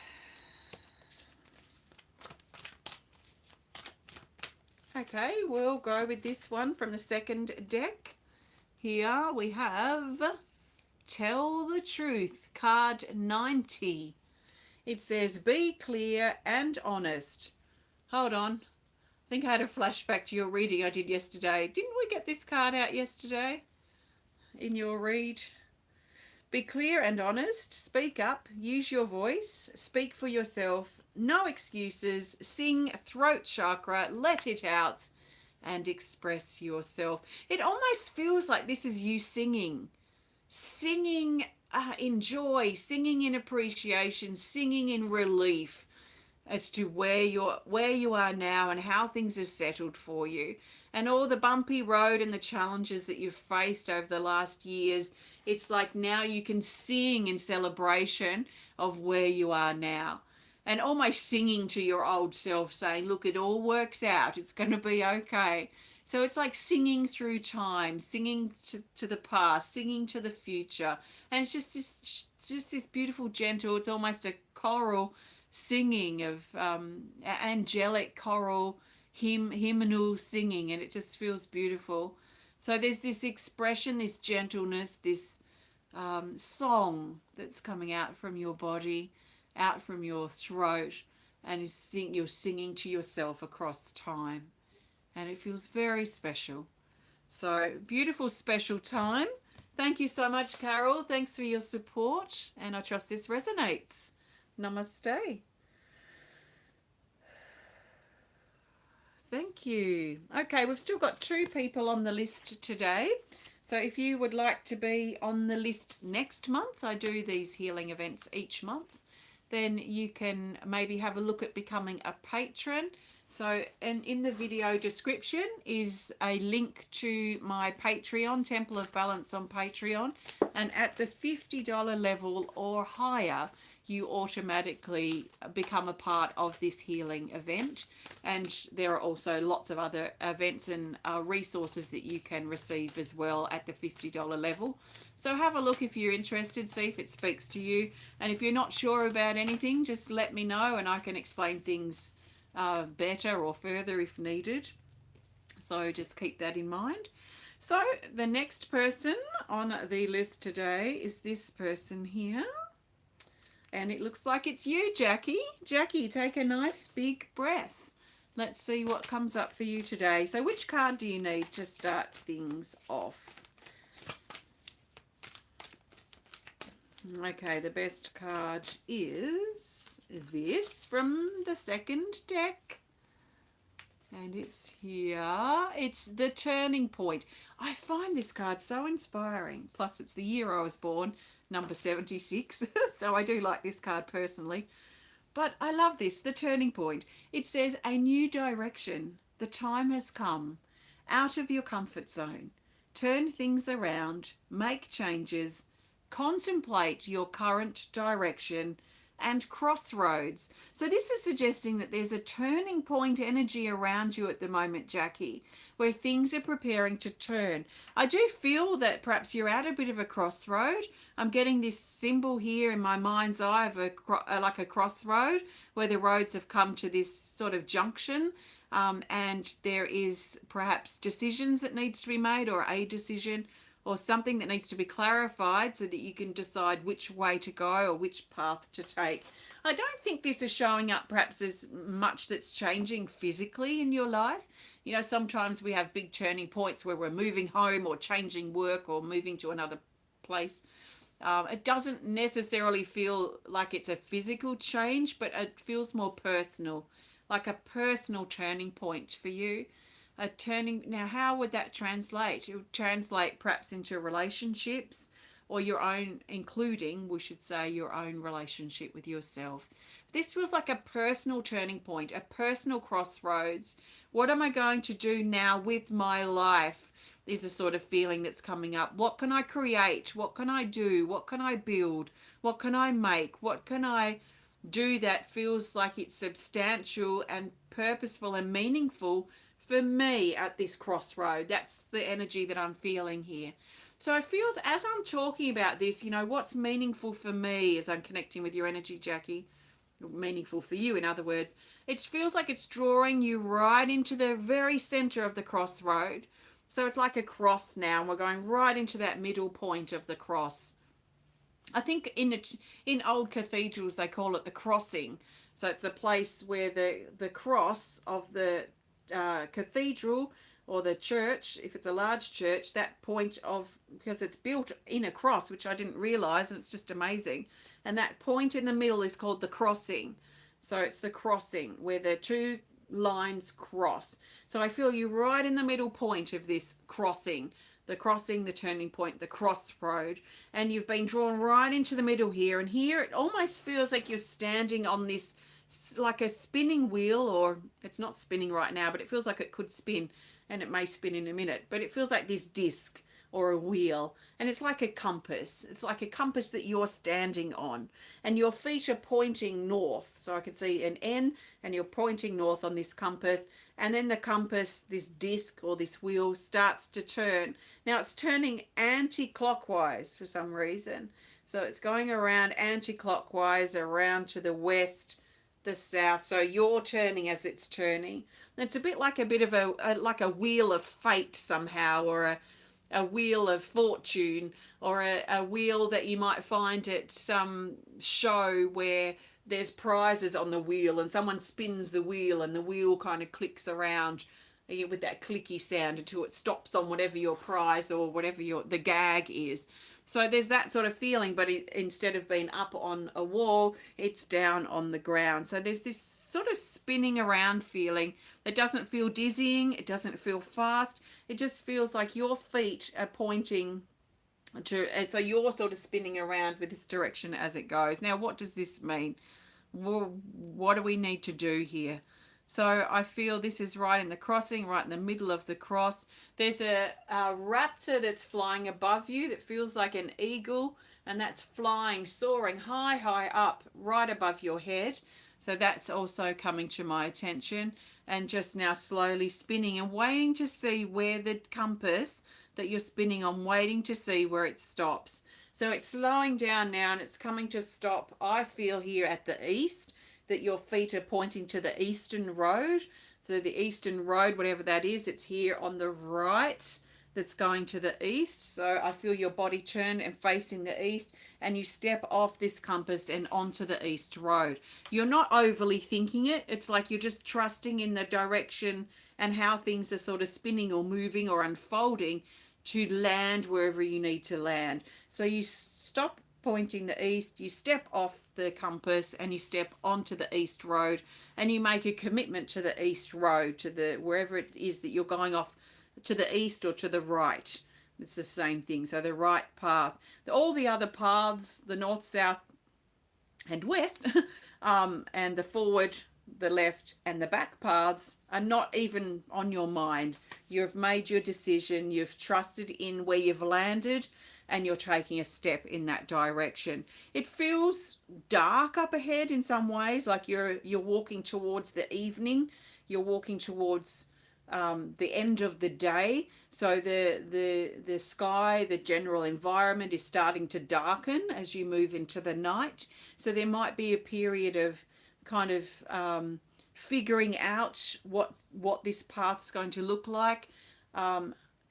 Okay, we'll go with this one from the second deck. Here we have Tell the Truth, card 90. It says, be clear and honest. Hold on. I think I had a flashback to your reading I did yesterday. Didn't we get this card out yesterday in your read? Be clear and honest. Speak up. Use your voice. Speak for yourself. No excuses. Sing throat chakra. Let it out and express yourself. It almost feels like this is you singing. Singing in joy, singing in appreciation, singing in relief as to where you are now and how things have settled for you, and all the bumpy road and the challenges that you've faced over the last years. It's like now you can sing in celebration of where you are now, and almost singing to your old self, saying, look, it all works out, it's going to be okay. So it's like singing through time, singing to the past, singing to the future. And it's just this beautiful, gentle, it's almost a choral singing of angelic choral hymnal singing, and it just feels beautiful. So there's this expression, this gentleness, this song that's coming out from your body, out from your throat, and you're singing to yourself across time. And it feels very special. So beautiful, special time. Thank you so much, Carol. Thanks for your support, and I trust this resonates. Namaste. Thank you. Okay, we've still got 2 people on the list today. So if you would like to be on the list next month, I do these healing events each month, then you can maybe have a look at becoming a patron. So, and in the video description is a link to my Patreon, Temple of Balance on Patreon. And at the $50 level or higher, you automatically become a part of this healing event. And there are also lots of other events and resources that you can receive as well at the $50 level. So have a look if you're interested, see if it speaks to you. And if you're not sure about anything, just let me know and I can explain things better or further if needed. So just keep that in mind. So the next person on the list today is this person here, and it looks like it's you, Jackie. Jackie, take a nice big breath. Let's see what comes up for you today. So which card do you need to start things off? Okay, the best card is this from the second deck. And it's here. It's the turning point. I find this card so inspiring. Plus, it's the year I was born, number 76. So I do like this card personally. But I love this, the turning point. It says, a new direction. The time has come. Out of your comfort zone. Turn things around. Make changes. Contemplate your current direction and crossroads. So this is suggesting that there's a turning point energy around you at the moment, Jackie, where things are preparing to turn. I do feel that perhaps you're at a bit of a crossroad. I'm getting this symbol here in my mind's eye of like a crossroad where the roads have come to this sort of junction. And there is perhaps decisions that needs to be made, or a decision or something that needs to be clarified so that you can decide which way to go or which path to take. I don't think this is showing up perhaps as much that's changing physically in your life. You know, sometimes we have big turning points where we're moving home or changing work or moving to another place. It doesn't necessarily feel like it's a physical change, but it feels more personal, like a personal turning point for you. A turning. Now, how would that translate? It would translate perhaps into relationships, or your own, including, we should say, your own relationship with yourself. This feels like a personal turning point, a personal crossroads. What am I going to do now with my life? Is a sort of feeling that's coming up. What can I create? What can I do? What can I build? What can I make? What can I do that feels like it's substantial and purposeful and meaningful for me at this crossroad? That's the energy that I'm feeling here. So it feels, as I'm talking about this, you know, what's meaningful for me as I'm connecting with your energy, Jackie, meaningful for you, in other words, it feels like it's drawing you right into the very center of the crossroad. So it's like a cross now, and we're going right into that middle point of the cross. I think in old cathedrals they call it the crossing. So it's a place where the cross of the cathedral or the church, if it's a large church, that point of, because it's built in a cross, which I didn't realize, and it's just amazing. And that point in the middle is called the crossing. So it's the crossing where the two lines cross. So I feel you right in the middle point of this crossing, the turning point, the crossroad, and you've been drawn right into the middle here. And here it almost feels like you're standing on this, like a spinning wheel, or it's not spinning right now, but it feels like it could spin, and it may spin in a minute, but it feels like this disc or a wheel, and it's like a compass. It's like a compass that you're standing on, and your feet are pointing north. So I can see an N, and you're pointing north on this compass, and then the compass, this disc or this wheel, starts to turn. Now it's turning anti-clockwise for some reason. So it's going around anti-clockwise, around to the west, the south. So you're turning as it's turning. It's a bit of a wheel of fate somehow, or a wheel of fortune, or a wheel that you might find at some show where there's prizes on the wheel and someone spins the wheel and the wheel kind of clicks around with that clicky sound until it stops on whatever your prize or whatever the gag is. So there's that sort of feeling, but instead of being up on a wall, it's down on the ground. So there's this sort of spinning around feeling. It doesn't feel dizzying. It doesn't feel fast. It just feels like your feet are pointing to, so you're sort of spinning around with this direction as it goes. Now, what does this mean? Well, what do we need to do here? So I feel this is right in the crossing, right in the middle of the cross. There's a raptor that's flying above you that feels like an eagle, and that's flying, soaring high, high up, right above your head. So that's also coming to my attention, and just now slowly spinning and waiting to see where the compass that you're spinning on, waiting to see where it stops. So it's slowing down now, and it's coming to stop, I feel, here at the east, that your feet are pointing to the eastern road. So the eastern road, whatever that is, it's here on the right that's going to the east. So I feel your body turn and facing the east, and you step off this compass and onto the east road. You're not overly thinking it. It's like you're just trusting in the direction and how things are sort of spinning or moving or unfolding to land wherever you need to land. So you stop pointing the east, you step off the compass, and you step onto the east road, and you make a commitment to the east road, to the wherever it is that you're going off, to the east or to the right. It's the same thing. So the right path. All the other paths, the north, south, and west, and the forward, the left, and the back paths are not even on your mind. You've made your decision. You've trusted in where you've landed, and you're taking a step in that direction. It feels dark up ahead in some ways, like you're walking towards the evening. You're walking towards the end of the day. So the sky, the general environment is starting to darken as you move into the night. So there might be a period of kind of figuring out what this path's going to look like,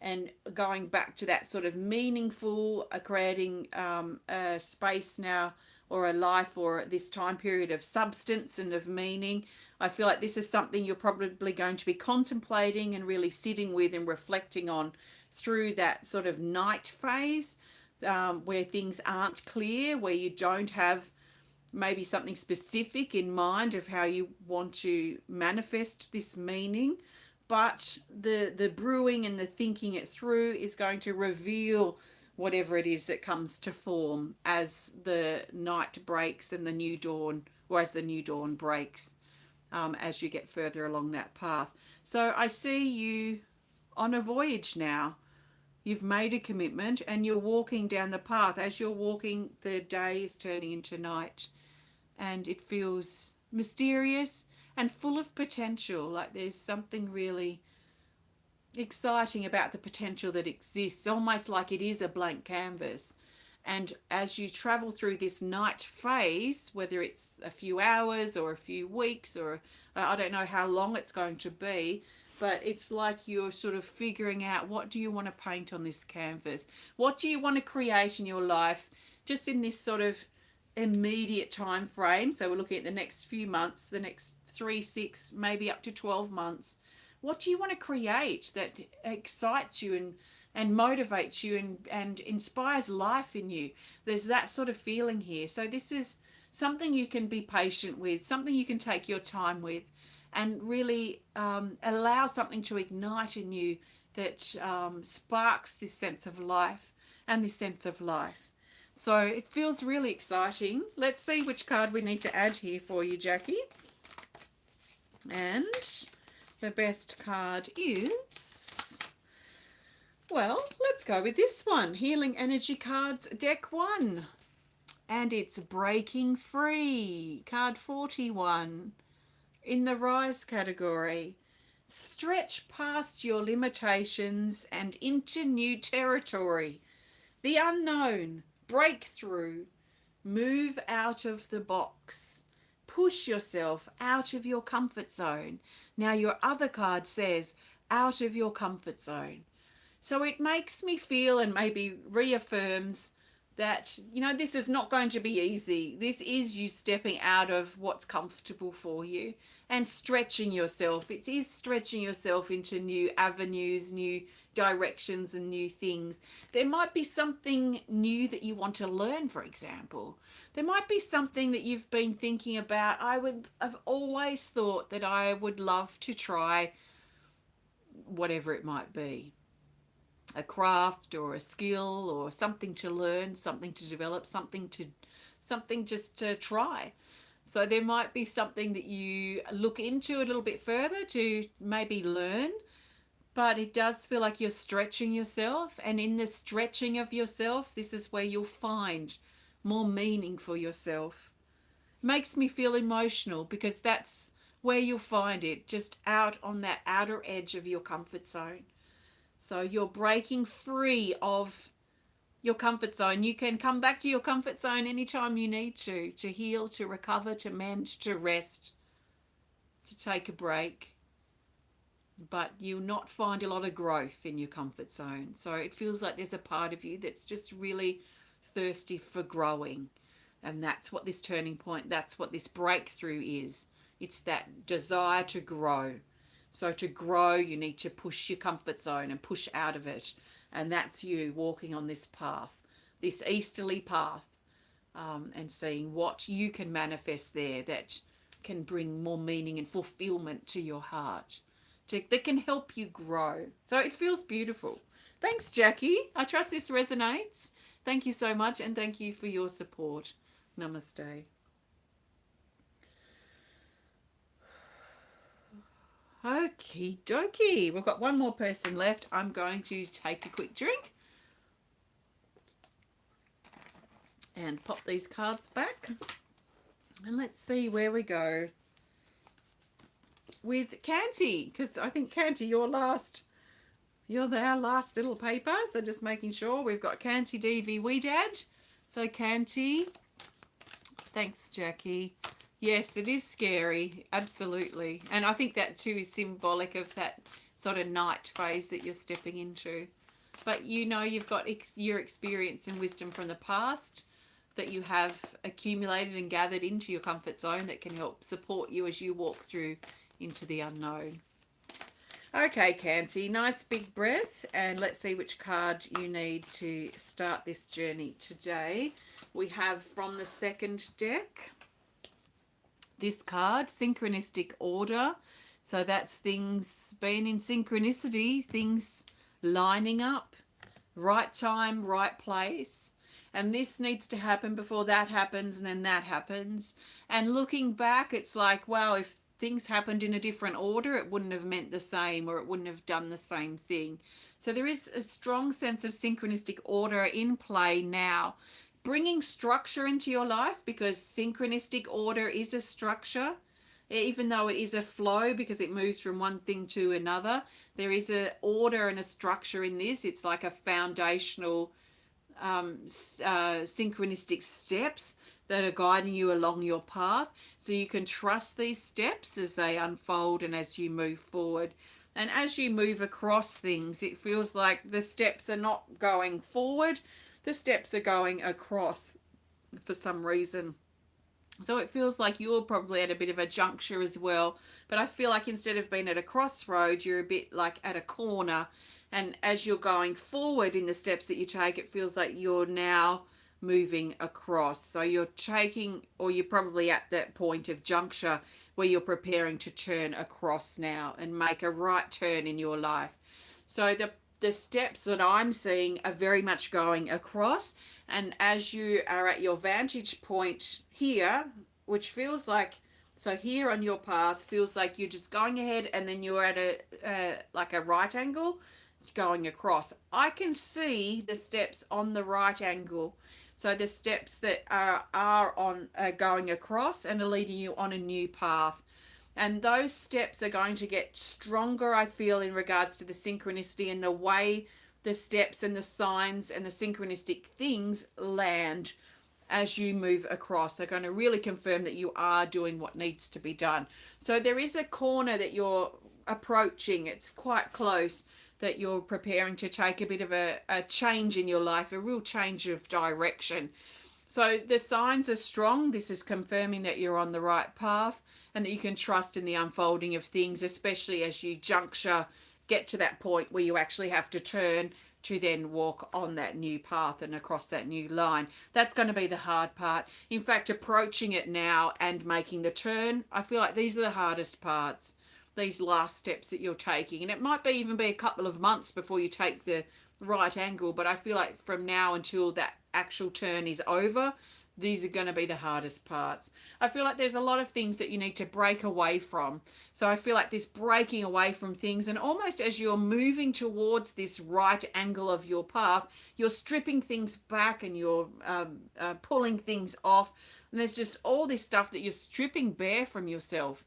and going back to that sort of meaningful, creating a space now, or a life, or this time period of substance and of meaning. I feel like this is something you're probably going to be contemplating and really sitting with and reflecting on through that sort of night phase, where things aren't clear, where you don't have maybe something specific in mind of how you want to manifest this meaning. But the brewing and the thinking it through is going to reveal whatever it is that comes to form as the night breaks and the new dawn, or as the new dawn breaks, as you get further along that path. So I see you on a voyage now. You've made a commitment and you're walking down the path. As you're walking, the day is turning into night, and it feels mysterious and full of potential. Like there's something really exciting about the potential that exists, almost like it is a blank canvas. And as you travel through this night phase, whether it's a few hours or a few weeks, or I don't know how long it's going to be, but it's like you're sort of figuring out, what do you want to paint on this canvas? What do you want to create in your life, just in this sort of immediate time frame? So we're looking at the next few months, the next 3, 6, maybe up to 12 months. What do you want to create that excites you and motivates you and inspires life in you? There's that sort of feeling here. So this is something you can be patient with, something you can take your time with, and really allow something to ignite in you that sparks this sense of life and this sense of life. So it feels really exciting. Let's see which card we need to add here for you, Jackie. And the best card is, well, let's go with this one. Healing Energy Cards, Deck 1. And it's Breaking Free, card 41. In the Rise category. Stretch past your limitations and into new territory. The unknown. Breakthrough. Move out of the box. Push yourself out of your comfort zone. Now your other card says out of your comfort zone. So it makes me feel, and maybe reaffirms, that, you know, this is not going to be easy. This is you stepping out of what's comfortable for you and stretching yourself. It is stretching yourself into new avenues, new directions and new things. There might be something new that you want to learn, for example. There might be something that you've been thinking about. I've always thought that I would love to try whatever it might be. A craft or a skill or something to learn, something to develop, something just to try. So there might be something that you look into a little bit further to maybe learn, but it does feel like you're stretching yourself. And in the stretching of yourself, this is where you'll find more meaning for yourself. Makes me feel emotional, because that's where you'll find it, just out on that outer edge of your comfort zone. So you're breaking free of your comfort zone. You can come back to your comfort zone anytime you need to heal, to recover, to mend, to rest, to take a break. But you'll not find a lot of growth in your comfort zone. So it feels like there's a part of you that's just really thirsty for growing. And that's what this turning point, that's what this breakthrough is. It's that desire to grow. So to grow, you need to push your comfort zone and push out of it. And that's you walking on this path, this easterly path, and seeing what you can manifest there that can bring more meaning and fulfillment to your heart, that can help you grow. So it feels beautiful. Thanks, Jackie. I trust this resonates. Thank you so much, and thank you for your support. Namaste. Okie dokie. We've got one more person left. I'm going to take a quick drink. And pop these cards back. And let's see where we go with Kanti, because I think Kanti, you're our last little paper. So just making sure we've got KantiDevi Wedad. So Kanti, thanks Jackie. Yes, it is scary, absolutely. And I think that too is symbolic of that sort of night phase that you're stepping into. But you know, you've got your experience and wisdom from the past that you have accumulated and gathered into your comfort zone that can help support you as you walk through into the unknown. Okay, Kanti, nice big breath, and let's see which card you need to start this journey today. We have from the second deck this card, Synchronistic Order. So that's things being in synchronicity, things lining up, right time, right place. And this needs to happen before that happens, and then that happens. And looking back, it's like, wow, if things happened in a different order, it wouldn't have meant the same, or it wouldn't have done the same thing. So there is a strong sense of synchronistic order in play now, bringing structure into your life, because synchronistic order is a structure. Even though it is a flow because it moves from one thing to another, there is a order and a structure in this. It's like a foundational synchronistic steps that are guiding you along your path, so you can trust these steps as they unfold and as you move forward. And as you move across things, it feels like the steps are not going forward, the steps are going across for some reason. So it feels like you're probably at a bit of a juncture as well, but I feel like instead of being at a crossroad, you're a bit like at a corner. And as you're going forward in the steps that you take, it feels like you're now moving across. So you're taking, or you're probably at that point of juncture where you're preparing to turn across now and make a right turn in your life. So the steps that I'm seeing are very much going across. And as you are at your vantage point here, which feels like, so here on your path feels like you're just going ahead, and then you're at like a right angle going across. I can see the steps on the right angle. So the steps that are going across and are leading you on a new path. And those steps are going to get stronger, I feel, in regards to the synchronicity and the way the steps and the signs and the synchronistic things land as you move across. They're going to really confirm that you are doing what needs to be done. So there is a corner that you're approaching. It's quite close, that you're preparing to take a bit of a change in your life, a real change of direction. So the signs are strong. This is confirming that you're on the right path and that you can trust in the unfolding of things, especially as you get to that point where you actually have to turn to then walk on that new path and across that new line. That's going to be the hard part. In fact, approaching it now and making the turn, I feel like these are the hardest parts, these last steps that you're taking. And it might be even be a couple of months before you take the right angle, but I feel like from now until that actual turn is over, these are going to be the hardest parts. I feel like there's a lot of things that you need to break away from. So I feel like this breaking away from things, and almost as you're moving towards this right angle of your path, you're stripping things back and you're pulling things off. And there's just all this stuff that you're stripping bare from yourself.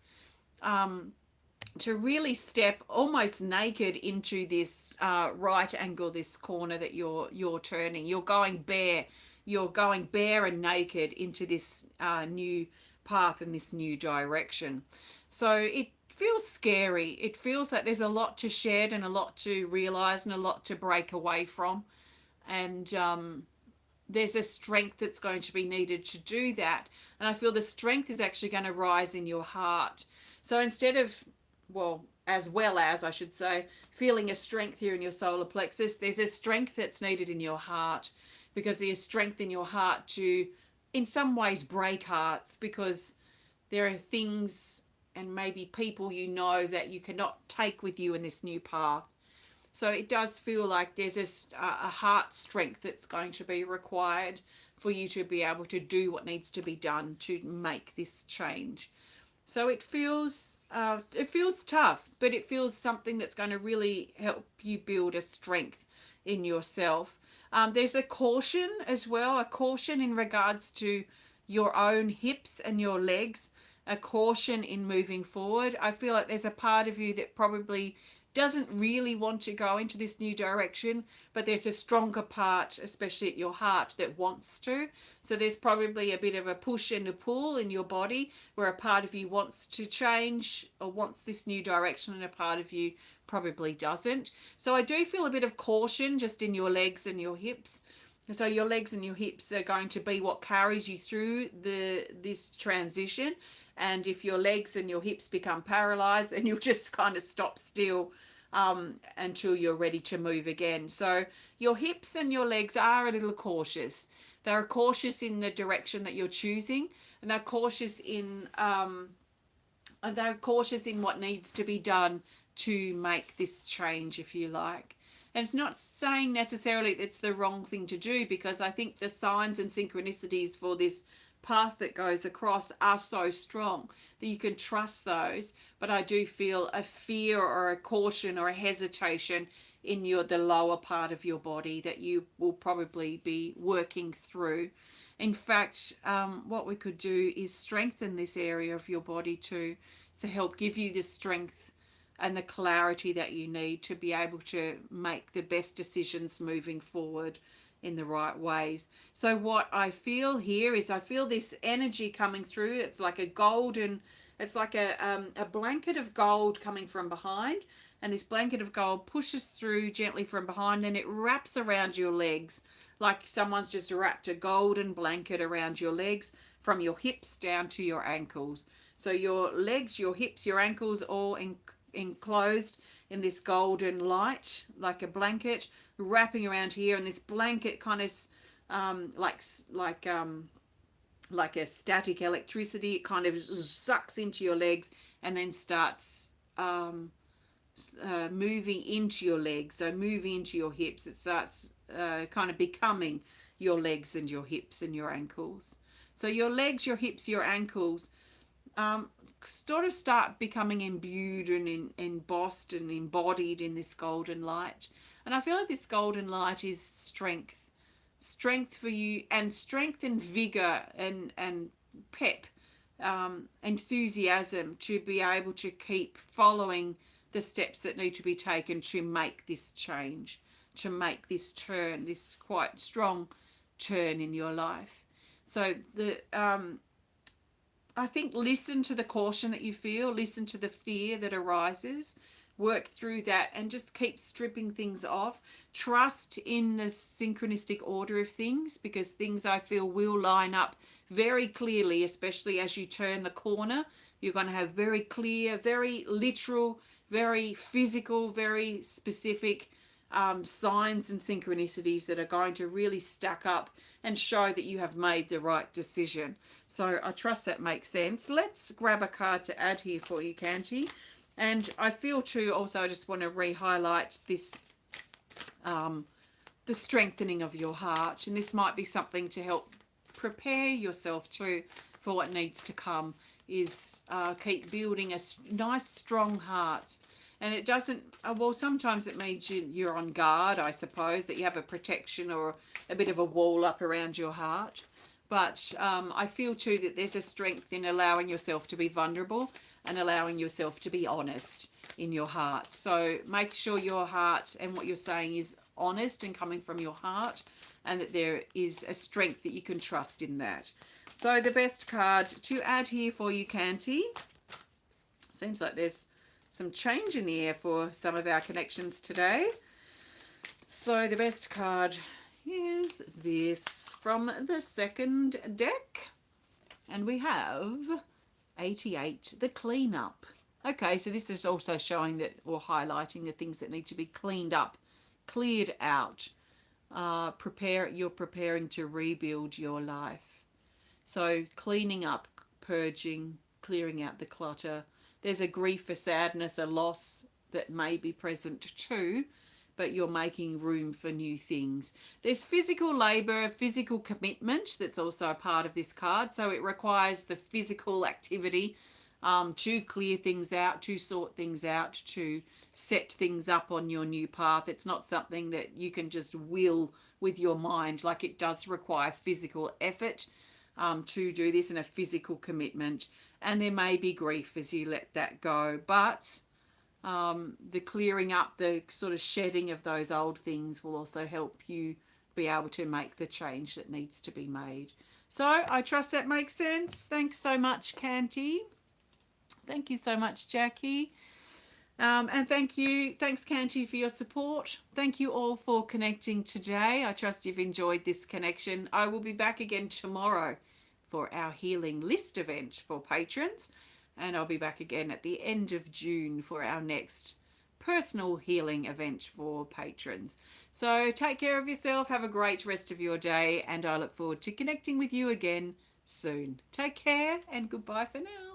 To really step almost naked into this right angle, this corner that you're turning. You're going bare. You're going bare and naked into this new path and this new direction. So it feels scary. It feels like there's a lot to shed and a lot to realize and a lot to break away from. And there's a strength that's going to be needed to do that. And I feel the strength is actually going to rise in your heart. So instead of, as well as I should say, feeling a strength here in your solar plexus, there's a strength that's needed in your heart, because there's strength in your heart to, in some ways, break hearts, because there are things and maybe people you know that you cannot take with you in this new path. So it does feel like there's a heart strength that's going to be required for you to be able to do what needs to be done to make this change. So it feels tough, but it feels something that's going to really help you build a strength in yourself. There's a caution as well, a caution in regards to your own hips and your legs, a caution in moving forward. I feel like there's a part of you that probably doesn't really want to go into this new direction, but there's a stronger part, especially at your heart, that wants to. So there's probably a bit of a push and a pull in your body where a part of you wants to change or wants this new direction, and a part of you probably doesn't. So I do feel a bit of caution just in your legs and your hips. So your legs and your hips are going to be what carries you through this transition. And if your legs and your hips become paralyzed, then you'll just kind of stop still until you're ready to move again. So your hips and your legs are a little cautious. They're cautious in the direction that you're choosing, and they're cautious in what needs to be done to make this change, if you like. And it's not saying necessarily it's the wrong thing to do, because I think the signs and synchronicities for this path that goes across are so strong that you can trust those. But I do feel a fear or a caution or a hesitation in the lower part of your body that you will probably be working through. In fact, what we could do is strengthen this area of your body to help give you the strength and the clarity that you need to be able to make the best decisions moving forward in the right ways. So what I feel here is I feel this energy coming through. It's like a golden, it's like a blanket of gold coming from behind, and this blanket of gold pushes through gently from behind, and it wraps around your legs like someone's just wrapped a golden blanket around your legs from your hips down to your ankles. So your legs, your hips, your ankles all enclosed in this golden light, like a blanket wrapping around here. And this blanket kind of like a static electricity, it kind of sucks into your legs and then starts moving into your legs, so moving into your hips. It starts kind of becoming your legs and your hips and your ankles. So your legs, your hips, your ankles sort of start becoming imbued and embossed and embodied in this golden light. And I feel like this golden light is strength for you, and strength and vigor and pep, enthusiasm to be able to keep following the steps that need to be taken to make this change, to make this turn, this quite strong turn in your life. So I think listen to the caution that you feel, listen to the fear that arises, work through that, and just keep stripping things off. Trust in the synchronistic order of things, because things I feel will line up very clearly, especially as you turn the corner. You're going to have very clear, very literal, very physical, very specific signs and synchronicities that are going to really stack up and show that you have made the right decision. So I trust that makes sense. Let's grab a card to add here for you, Kanti. And I feel too, also, I just want to re-highlight this, the strengthening of your heart. And this might be something to help prepare yourself too for what needs to come, is keep building a nice, strong heart. And it doesn't, well, sometimes it means you're on guard, I suppose, that you have a protection or a bit of a wall up around your heart. But I feel too that there's a strength in allowing yourself to be vulnerable and allowing yourself to be honest in your heart. So make sure your heart and what you're saying is honest and coming from your heart, and that there is a strength that you can trust in that. So the best card to add here for you, Kanti. Seems like there's some change in the air for some of our connections today. So the best card is this from the second deck. And we have 88, the cleanup. Okay, so this is also showing that, or highlighting the things that need to be cleaned up, cleared out. You're preparing to rebuild your life. So cleaning up, purging, clearing out the clutter. There's a grief, a sadness, a loss that may be present too, but you're making room for new things. There's physical labor, physical commitment that's also a part of this card. So it requires the physical activity to clear things out, to sort things out, to set things up on your new path. It's not something that you can just will with your mind. Like, it does require physical effort to do this, and a physical commitment. And there may be grief as you let that go. But the clearing up, the sort of shedding of those old things will also help you be able to make the change that needs to be made. So I trust that makes sense. Thanks so much, Kanti. Thank you so much, Jackie. And thanks, Kanti, for your support. Thank you all for connecting today. I trust you've enjoyed this connection. I will be back again tomorrow for our healing list event for patrons, and I'll be back again at the end of June for our next personal healing event for patrons. So take care of yourself, have a great rest of your day, and I look forward to connecting with you again soon. Take care and goodbye for now.